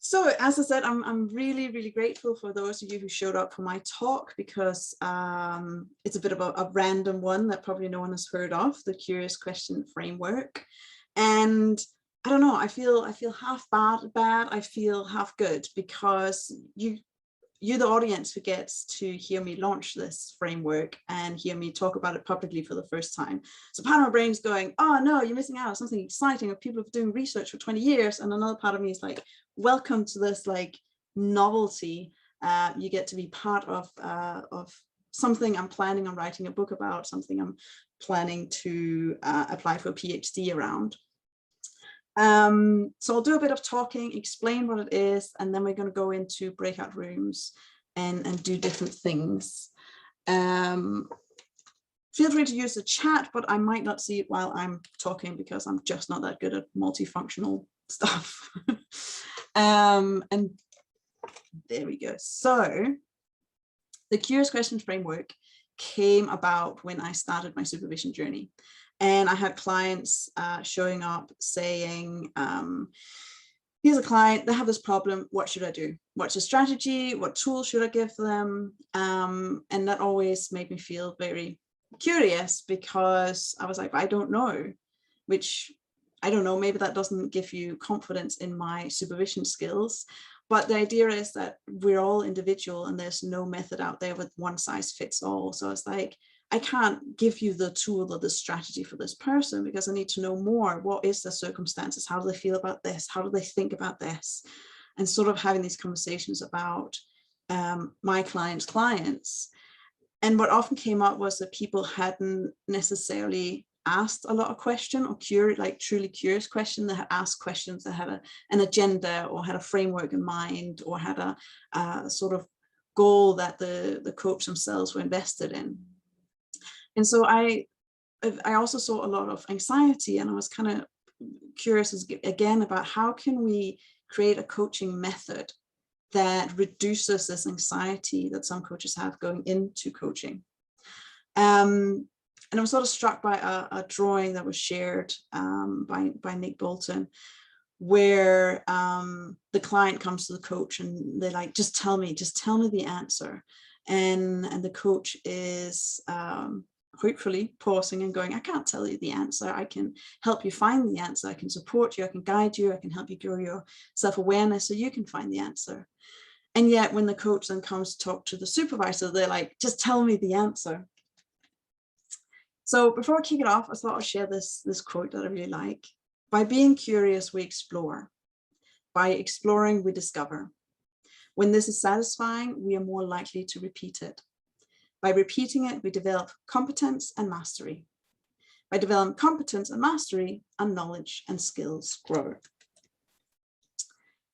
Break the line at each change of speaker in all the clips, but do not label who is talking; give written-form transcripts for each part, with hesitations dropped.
So as I said, I'm really, really grateful for those of you who showed up for my talk, because it's a bit of a random one that probably no one has heard of, the Curious Question Framework. And I don't know, I feel half bad, I feel half good, because you're the audience who gets to hear me launch this framework and hear me talk about it publicly for the first time. So part of my brain's going, oh no, you're missing out on something exciting, or people have been doing research for 20 years. And another part of me is like, welcome to this like novelty. You get to be part of something I'm planning on writing a book about, something I'm planning to apply for a PhD around. So I'll do a bit of talking, explain what it is, and then we're going to go into breakout rooms and do different things. Feel free to use the chat, but I might not see it while I'm talking because I'm just not that good at multifunctional stuff. And there we go. So the Curious Question Framework came about when I started my supervision journey. And I had clients showing up saying, here's a client, they have this problem, what should I do? What's the strategy? What tools should I give them? And that always made me feel very curious, because I was like, I don't know, which I don't know, maybe that doesn't give you confidence in my supervision skills. But the idea is that we're all individual and there's no method out there with one size fits all. So it's like, I can't give you the tool or the strategy for this person, because I need to know more. What is the circumstances? How do they feel about this? How do they think about this? And sort of having these conversations about my clients. And what often came up was that people hadn't necessarily asked a lot of questions, or truly curious questions. They had asked questions that had an agenda, or had a framework in mind, or had a sort of goal that the coach themselves were invested in. And so I also saw a lot of anxiety, and I was kind of curious again about how can we create a coaching method that reduces this anxiety that some coaches have going into coaching. And I was sort of struck by a drawing that was shared by Nick Bolton, where the client comes to the coach and they're like, just tell me the answer. And the coach is hopefully pausing and going, I can't tell you the answer. I can help you find the answer. I can support you. I can guide you. I can help you grow your self-awareness so you can find the answer. And yet when the coach then comes to talk to the supervisor, they're like, just tell me the answer. So before I kick it off, I thought I'd share this quote that I really like. By being curious, we explore. By exploring, we discover. When this is satisfying, we are more likely to repeat it. By repeating it, we develop competence and mastery. By developing competence and mastery, our knowledge and skills grow.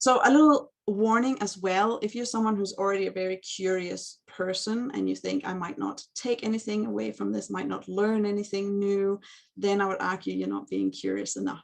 So a little warning as well, if you're someone who's already a very curious person and you think I might not take anything away from this, might not learn anything new, then I would argue you're not being curious enough.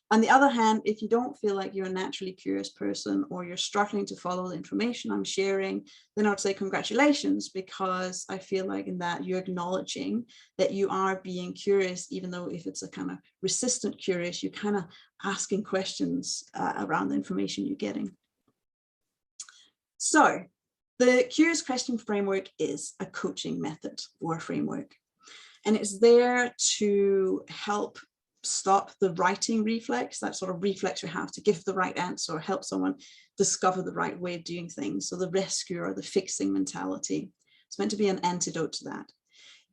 On the other hand, if you don't feel like you're a naturally curious person, or you're struggling to follow the information I'm sharing, then I would say congratulations, because I feel like in that you're acknowledging that you are being curious, even though if it's a kind of resistant curious, you're kind of asking questions around the information you're getting. So the Curious Question Framework is a coaching method or a framework, and it's there to help stop the writing reflex, that sort of reflex we have to give the right answer or help someone discover the right way of doing things. So the rescue or the fixing mentality. It's meant to be an antidote to that.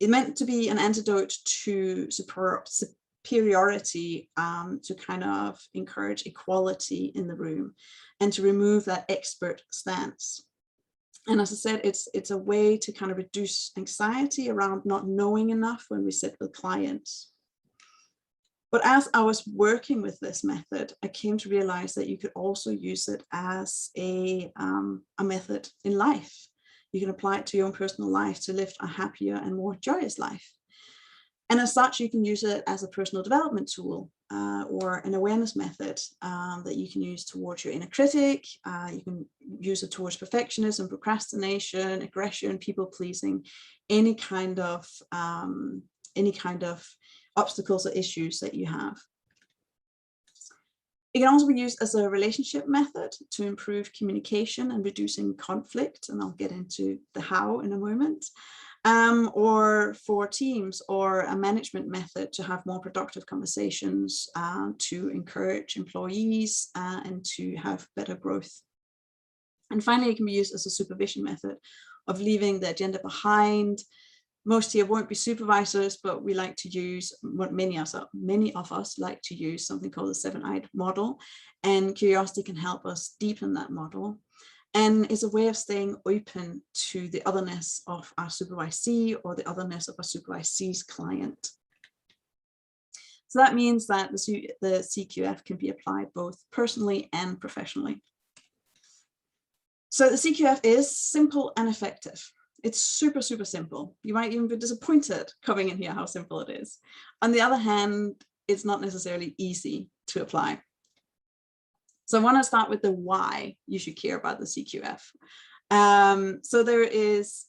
It's meant to be an antidote to superiority, to kind of encourage equality in the room and to remove that expert stance. And as I said, it's a way to kind of reduce anxiety around not knowing enough when we sit with clients. But as I was working with this method, I came to realize that you could also use it as a method in life. You can apply it to your own personal life to live a happier and more joyous life. And as such, you can use it as a personal development tool or an awareness method that you can use towards your inner critic. You can use it towards perfectionism, procrastination, aggression, people pleasing, any kind of obstacles or issues that you have. It can also be used as a relationship method to improve communication and reducing conflict, and I'll get into the how in a moment. Or for teams, or a management method to have more productive conversations, to encourage employees and to have better growth. And finally, it can be used as a supervision method of leaving the agenda behind. Most here won't be supervisors, but we like to use what many of us like to use, something called the 7-eyed model. And curiosity can help us deepen that model. And it's a way of staying open to the otherness of our supervisee or the otherness of our supervisee's client. So that means that the CQF can be applied both personally and professionally. So the CQF is simple and effective. It's super, super simple. You might even be disappointed coming in here how simple it is. On the other hand, it's not necessarily easy to apply. So I want to start with the why you should care about the CQF. So there is,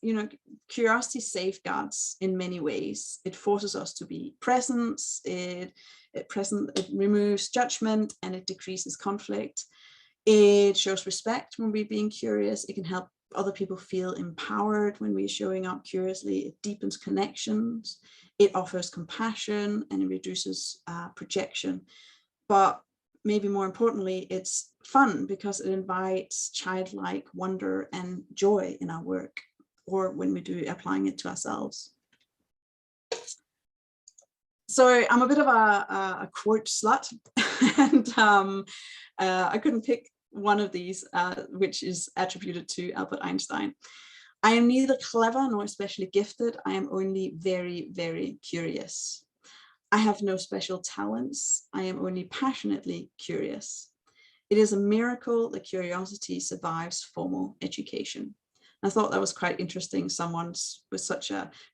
curiosity safeguards in many ways. It forces us to be present, it removes judgment, and it decreases conflict. It shows respect when we're being curious. It can help other people feel empowered when we're showing up curiously. It deepens connections. It offers compassion, and it reduces projection. But maybe more importantly, it's fun because it invites childlike wonder and joy in our work, or when we do applying it to ourselves. So I'm a bit of a quote slut, and I couldn't pick one of these, which is attributed to Albert Einstein. I am neither clever nor especially gifted. I am only very, very curious. I have no special talents. I am only passionately curious. It is a miracle that curiosity survives formal education. I thought that was quite interesting. Someone with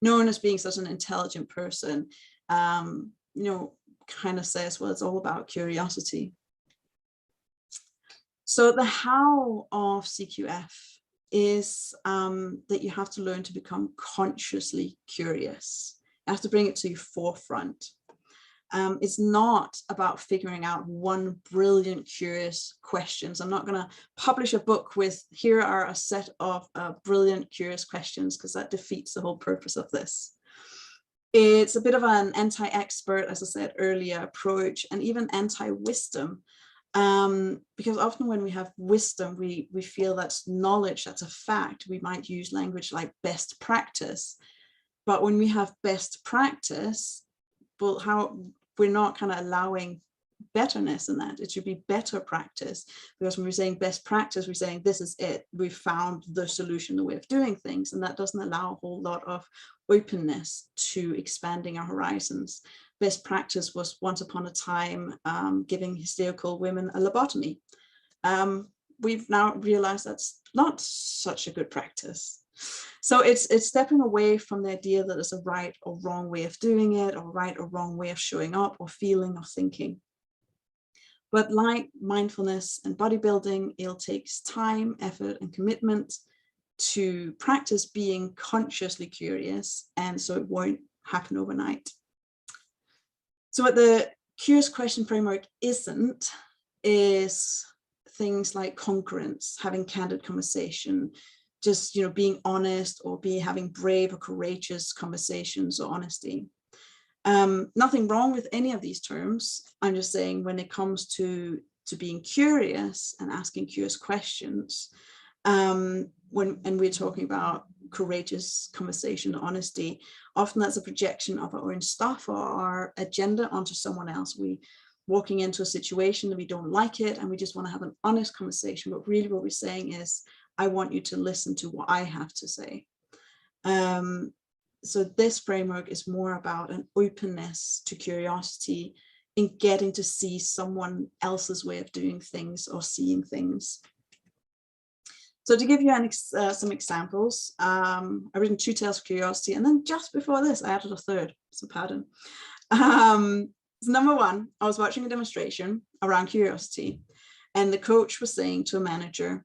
known as being such an intelligent person, kind of says, well, it's all about curiosity. So the how of CQF is that you have to learn to become consciously curious. You have to bring it to your forefront. It's not about figuring out one brilliant, curious questions. I'm not going to publish a book with, here are a set of brilliant, curious questions, because that defeats the whole purpose of this. It's a bit of an anti-expert, as I said earlier, approach, and even anti-wisdom. Because often when we have wisdom, we feel that's knowledge, that's a fact. We might use language like best practice. But when we have best practice, well, we're not kind of allowing betterness in that. It should be better practice, because when we're saying best practice, we're saying this is it. We've found the solution, the way of doing things, and that doesn't allow a whole lot of openness to expanding our horizons. Best practice was once upon a time giving hysterical women a lobotomy. We've now realized that's not such a good practice. So it's stepping away from the idea that there's a right or wrong way of doing it, or right or wrong way of showing up, or feeling, or thinking. But like mindfulness and bodybuilding, it takes time, effort, and commitment to practice being consciously curious, and so it won't happen overnight. So what the Curious Question Framework isn't is things like congruence, having candid conversation, just being honest, or having brave or courageous conversations, or honesty. Nothing wrong with any of these terms. I'm just saying when it comes to being curious and asking curious questions, and we're talking about courageous conversation, honesty, often that's a projection of our own stuff or our agenda onto someone else. We walking into a situation that we don't like it, and we just want to have an honest conversation, but really what we're saying is, I want you to listen to what I have to say. So this framework is more about an openness to curiosity in getting to see someone else's way of doing things or seeing things. So to give you some examples, I've written 2 tales of curiosity, and then just before this, I added a third, so pardon. So number 1, I was watching a demonstration around curiosity, and the coach was saying to a manager,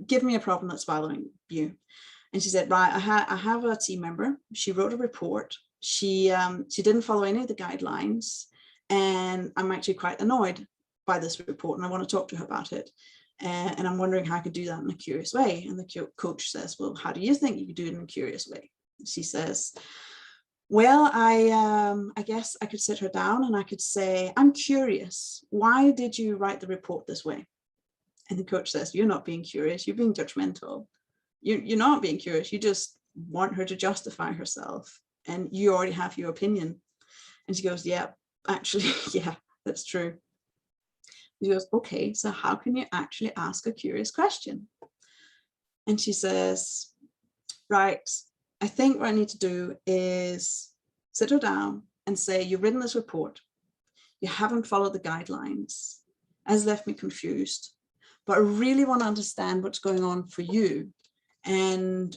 give me a problem that's bothering you. And she said, right, I have a team member. She wrote a report. She didn't follow any of the guidelines, and I'm actually quite annoyed by this report and I want to talk to her about it. And I'm wondering how I could do that in a curious way. And the coach says, well, how do you think you could do it in a curious way? She says, well, I guess I could sit her down and I could say, I'm curious, why did you write the report this way? And the coach says, you're not being curious, you're being judgmental. You're not being curious, you just want her to justify herself and you already have your opinion. And she goes, yeah, actually, yeah, that's true. He goes, okay, so how can you actually ask a curious question? And she says, right, I think what I need to do is sit her down and say, you've written this report, you haven't followed the guidelines, has left me confused, but I really want to understand what's going on for you and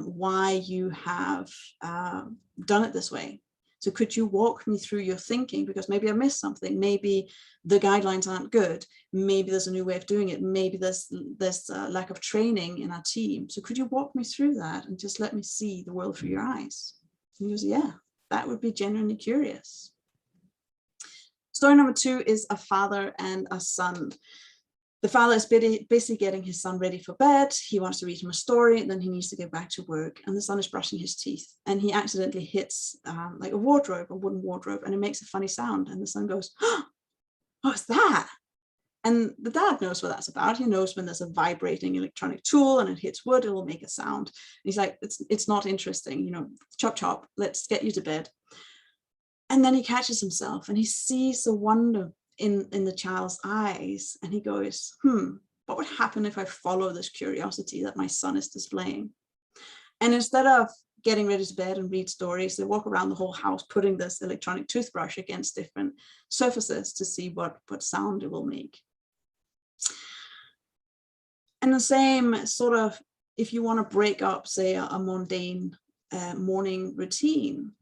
why you have done it this way. So could you walk me through your thinking? Because maybe I missed something. Maybe the guidelines aren't good. Maybe there's a new way of doing it. Maybe there's lack of training in our team. So could you walk me through that and just let me see the world through your eyes? And he goes, yeah, that would be genuinely curious. Story number 2 is a father and a son. The father is basically getting his son ready for bed. He wants to read him a story, and then he needs to get back to work. And the son is brushing his teeth, and he accidentally hits like a wooden wardrobe, and it makes a funny sound. And the son goes, oh, what's that? And the dad knows what that's about. He knows when there's a vibrating electronic tool and it hits wood, it will make a sound. And he's like, it's not interesting, you know, chop, chop, let's get you to bed. And then he catches himself and he sees the wonder in the child's eyes, and he goes, what would happen if I follow this curiosity that my son is displaying? And instead of getting ready to bed and read stories, they walk around the whole house putting this electronic toothbrush against different surfaces to see what sound it will make. And the same sort of, if you want to break up, say, a mundane morning routine,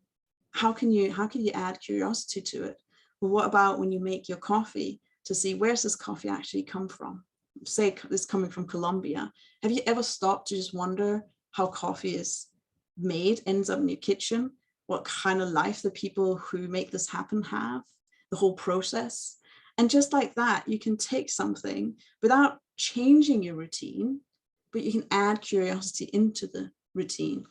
how can you add curiosity to it? Well, what about when you make your coffee to see where's this coffee actually come from? Say it's coming from Colombia. Have you ever stopped to just wonder how coffee is made, ends up in your kitchen? What kind of life the people who make this happen have? The whole process. And just like that, you can take something without changing your routine, but you can add curiosity into the routine.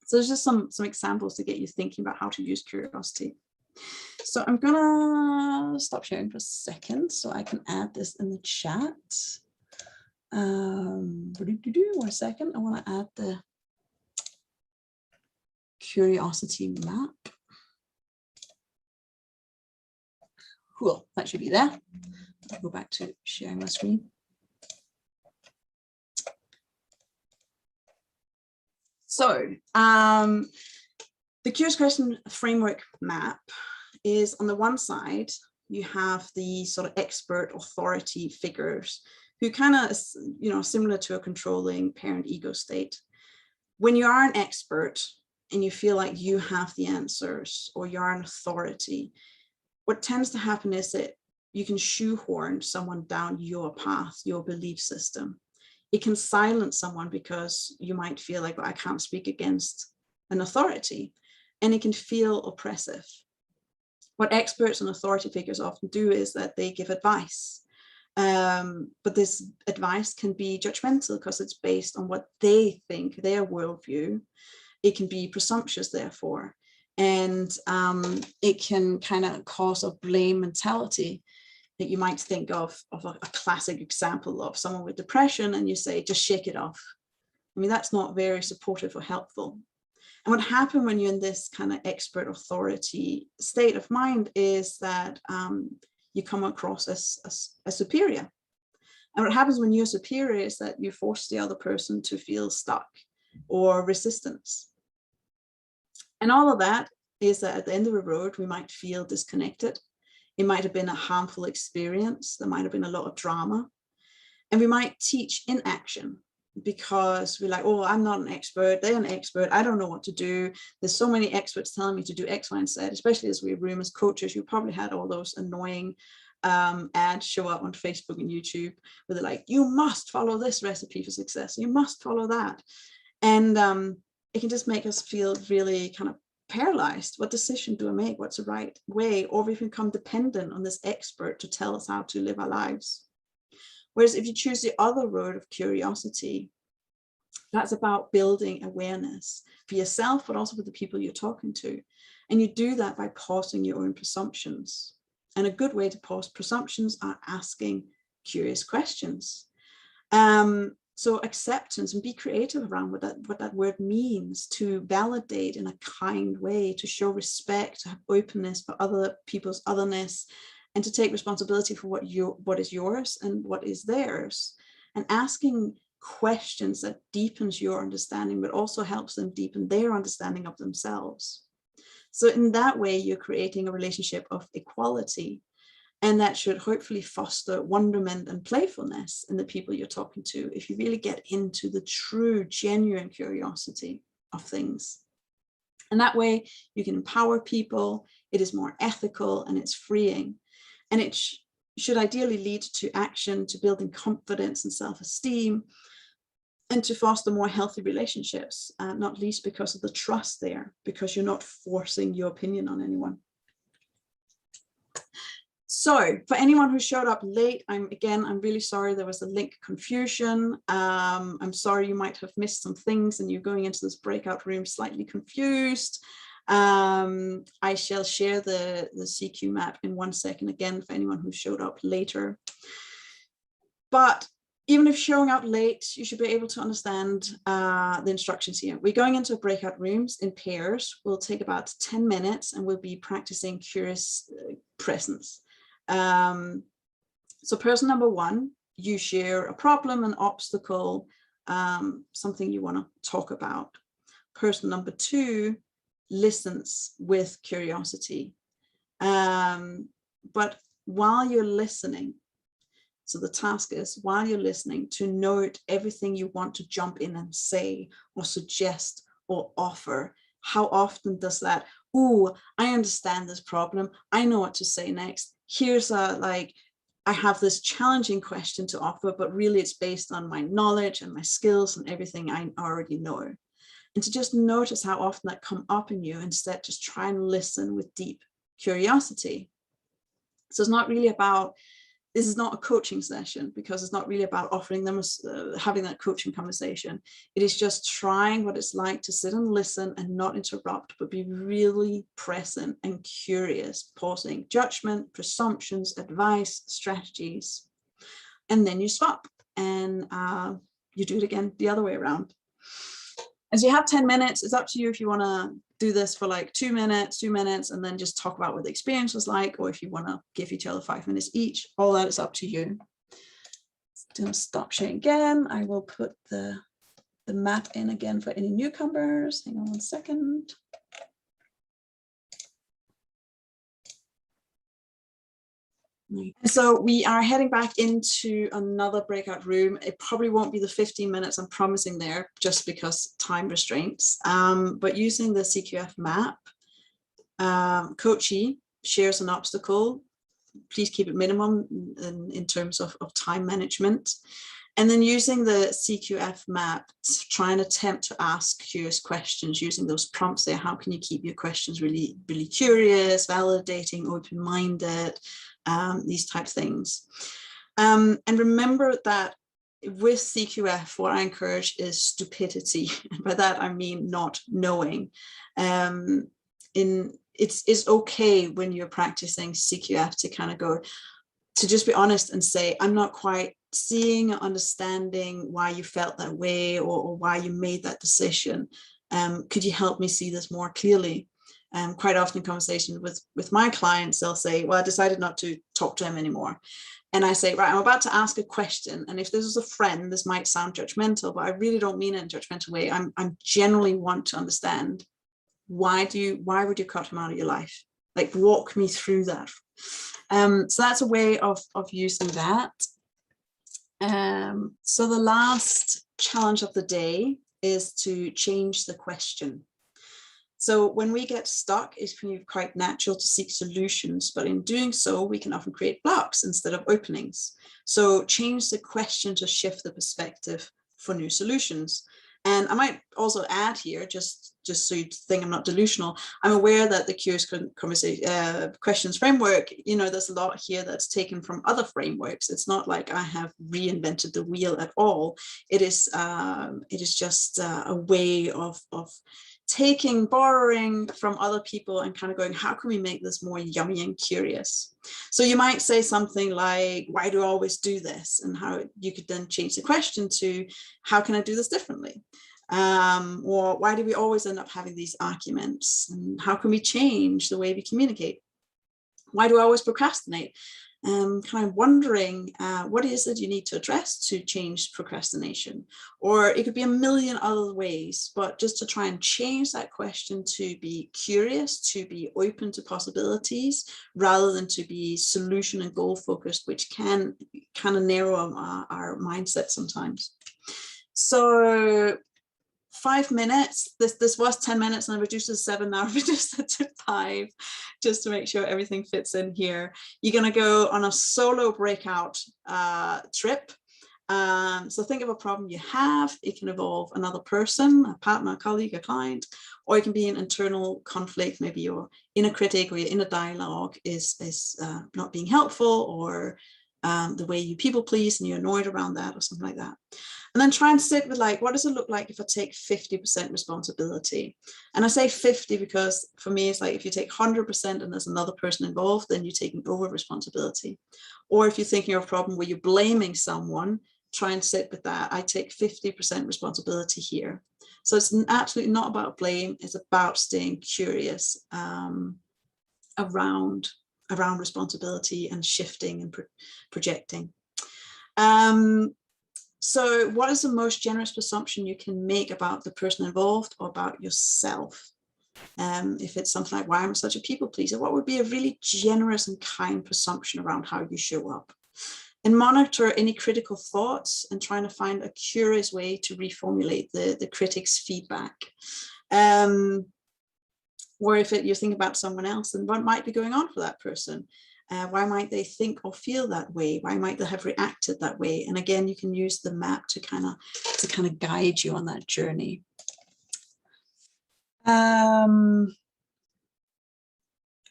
So there's just some examples to get you thinking about how to use curiosity. So I'm gonna stop sharing for a second so I can add this in the chat. 1 second, I want to add the curiosity map. Cool, that should be there. I'll go back to sharing my screen. So the Curious Question Framework map is, on the one side, you have the sort of expert authority figures who kind of, you know, similar to a controlling parent ego state. When you are an expert and you feel like you have the answers or you're an authority, what tends to happen is that you can shoehorn someone down your path, your belief system. It can silence someone because you might feel like, well, I can't speak against an authority, and it can feel oppressive. What experts and authority figures often do is that they give advice, but this advice can be judgmental because it's based on what they think, their worldview. It can be presumptuous, therefore, and it can kind of cause a blame mentality that you might think of a classic example of someone with depression, and you say, just shake it off. I mean, that's not very supportive or helpful. And what happens when you're in this kind of expert authority state of mind is that you come across as superior. And what happens when you're superior is that you force the other person to feel stuck or resistance. And all of that is that at the end of the road, we might feel disconnected. It might have been a harmful experience. There might have been a lot of drama. And we might teach inaction because we're like, oh, I'm not an expert. They're an expert. I don't know what to do. There's so many experts telling me to do X, Y, and Z, especially as we're room as coaches. You probably had all those annoying ads show up on Facebook and YouTube where they're like, you must follow this recipe for success. You must follow that. And it can just make us feel really kind of paralyzed. What decision do I make? What's the right way? Or we become dependent on this expert to tell us how to live our lives. Whereas if you choose the other road of curiosity, that's about building awareness for yourself, but also for the people you're talking to. And you do that by pausing your own presumptions. And a good way to pause presumptions are asking curious questions. So acceptance, and be creative around what that word means, to validate in a kind way, to show respect, to have openness for other people's otherness, and to take responsibility for what is yours and what is theirs. And asking questions that deepens your understanding, but also helps them deepen their understanding of themselves. So in that way, you're creating a relationship of equality. And that should hopefully foster wonderment and playfulness in the people you're talking to, if you really get into the true, genuine curiosity of things. And that way you can empower people, it is more ethical, and it's freeing. And it should ideally lead to action, to building confidence and self-esteem, and to foster more healthy relationships, not least because of the trust there, because you're not forcing your opinion on anyone. So for anyone who showed up late, I'm really sorry there was a link confusion. I'm sorry you might have missed some things and you're going into this breakout room slightly confused. I shall share the CQ map in 1 second again for anyone who showed up later. But even if showing up late, you should be able to understand the instructions here. We're going into breakout rooms in pairs. We'll take about 10 minutes and we'll be practicing curious presence. So person number one, you share a problem, an obstacle, something you want to talk about. Person number two listens with curiosity. But while you're listening, so the task is, while you're listening, to note everything you want to jump in and say or suggest or offer. How often does that, ooh, I understand this problem, I know what to say next. Here's I have this challenging question to offer, but really it's based on my knowledge and my skills and everything I already know. And to just notice how often that come up in you, instead just try and listen with deep curiosity. So it's not really about, this is not a coaching session, because it's not really about offering them having that coaching conversation. It is just trying what it's like to sit and listen and not interrupt, but be really present and curious, pausing judgment, presumptions, advice, strategies. And then you swap and you do it again the other way around. As you have 10 minutes, it's up to you if you want to do this for like 2 minutes, and then just talk about what the experience was like, or if you want to give each other 5 minutes each. All that is up to you. Don't stop sharing again. I will put the map in again for any newcomers. Hang on 1 second. So we are heading back into another breakout room. It probably won't be the 15 minutes I'm promising there, just because time restraints, but using the CQF map, coachee shares an obstacle. Please keep it minimum in terms of time management. And then using the CQF map, try and attempt to ask curious questions using those prompts there. How can you keep your questions really, really curious, validating, open-minded, these type of things. And remember that with CQF, what I encourage is stupidity. And by that, I mean not knowing. It's okay when you're practicing CQF to kind of go, to just be honest and say, I'm not quite seeing or understanding why you felt that way, or why you made that decision. Could you help me see this more clearly? Quite often in conversation with my clients, they'll say, well, I decided not to talk to him anymore. And I say, right, I'm about to ask a question. And if this is a friend, this might sound judgmental, but I really don't mean it in a judgmental way. I generally want to understand, why would you cut him out of your life? Like, walk me through that. So that's a way of using that. So the last challenge of the day is to change the question. So when we get stuck, it's quite natural to seek solutions, but in doing so, we can often create blocks instead of openings. So change the question to shift the perspective for new solutions. And I might also add here, just so you think I'm not delusional, I'm aware that the Curious Questions framework, there's a lot here that's taken from other frameworks. It's not like I have reinvented the wheel at all. It is just a way of borrowing from other people and kind of going, how can we make this more yummy and curious? So you might say something like, why do I always do this? And how you could then change the question to, how can I do this differently? Or why do we always end up having these arguments? And how can we change the way we communicate? Why do I always procrastinate? Kind of wondering what is it you need to address to change procrastination? Or it could be a million other ways, but just to try and change that question to be curious, to be open to possibilities, rather than to be solution and goal focused, which can kind of narrow our mindset sometimes. So 5 minutes, this was 10 minutes and I reduced it to 7, now I reduced it to 5, just to make sure everything fits in here. You're going to go on a solo breakout trip. So think of a problem you have. It can involve another person, a partner, a colleague, a client, or it can be an internal conflict. Maybe your inner critic or your inner dialogue is not being helpful, or the way you people please and you're annoyed around that, or something like that. And then try and sit with, like, what does it look like if I take 50% responsibility? And I say 50 because for me, it's like, if you take 100% and there's another person involved, then you're taking over responsibility. Or if you're thinking of a problem where you're blaming someone, try and sit with that. I take 50% responsibility here. So it's absolutely not about blame. It's about staying curious around responsibility and shifting and projecting. So what is the most generous presumption you can make about the person involved or about yourself? If it's something like, why am I such a people pleaser? What would be a really generous and kind presumption around how you show up? And monitor any critical thoughts and trying to find a curious way to reformulate the critic's feedback. Or if you're thinking about someone else, then what might be going on for that person? Why might they think or feel that way? Why might they have reacted that way? And again, you can use the map to kind of guide you on that journey.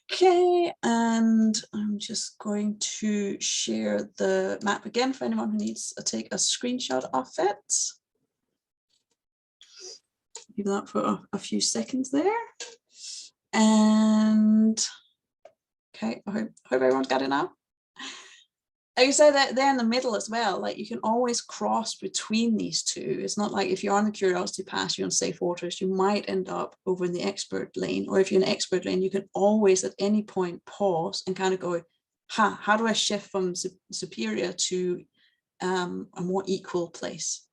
Okay, and I'm just going to share the map again for anyone who needs to take a screenshot of it. Leave that for a few seconds there. And okay, I hope everyone's got it now. Like you say, that they're in the middle as well. Like, you can always cross between these two. It's not like if you're on the curiosity path, you're on safe waters, you might end up over in the expert lane. Or if you're in the expert lane, you can always at any point pause and kind of go, how do I shift from superior to a more equal place?